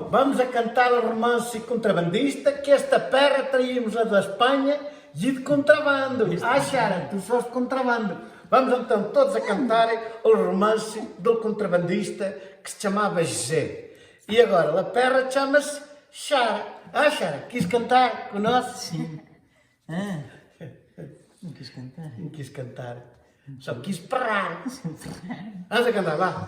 Bom, vamos a cantar o romance contrabandista, que esta perra traímos a da Espanha e de contrabando. Ah, Xara, tu sós de contrabando. Vamos então todos a cantar o romance do contrabandista que se chamava José. E agora, a perra chama-se Xara. Ah, Xara, quis cantar connosco? Sim. Ah, não quis cantar. Não quis cantar, só quis parar. Vamos a cantar, vá.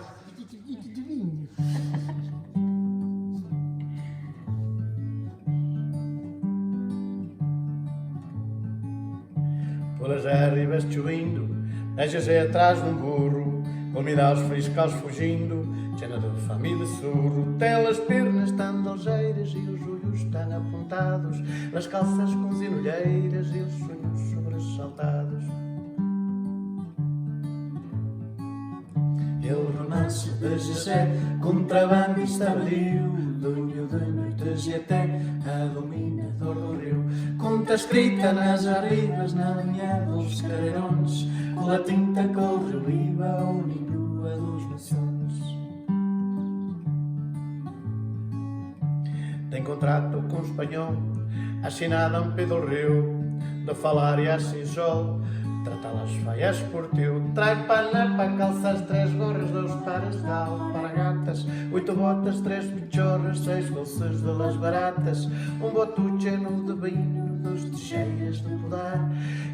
Pelas ribas chovendo, a José atrás de um burro, com os friscais fugindo, cena de família surro, telas pernas tão ligeiras e os olhos tão apontados, nas calças com zinolheiras e os sonhos sobressaltados. E o romance de José, contrabandista abriu, dunho de noites e até a dominador do rio. Conta escrita nas arribas, na linha dos carreirões, com a tinta cor de oliva, o ninho a dos nações. Tem contrato com o espanhol, assinado a Pedro Rio, de falar e assim só, trata las faias por teu. Trai pana para calças, 3 gorras, 2 pares de alpargatas, 8 botas, 3 pichorras, 6 bolsas de las baratas, um botuche no de vinho, 2 teixeiras de podar,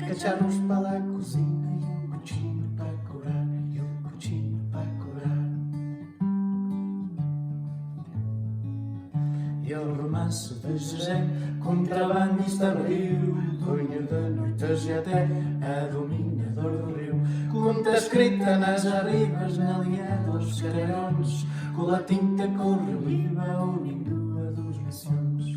cacharos para a cozinha e um cuchillo para curar, e um cuchillo para curar. E o romance de José, contrabandista abriu, dunho de noites e até a dominador do rio. Conta escrita nas arribas, na linha dos carreirões, com a tinta cor de oliva, o ninho a dos nações.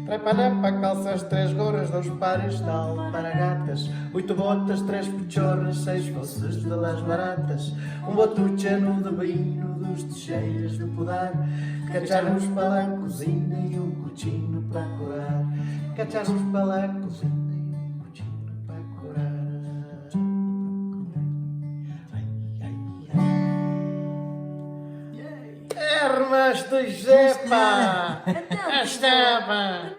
Trai panapa, calças, 3 gorras, 2 pares de alpargatas, 8 botas, 3 pichorras, 6 bolsas de las baratas, um botuche no de vinho, 2 teixeiras de podar, cacharros para a cozinha e um cuchillo para curar, cacharros para a cozinha e um cuchillo para curar. Armas de José, pá! Estava!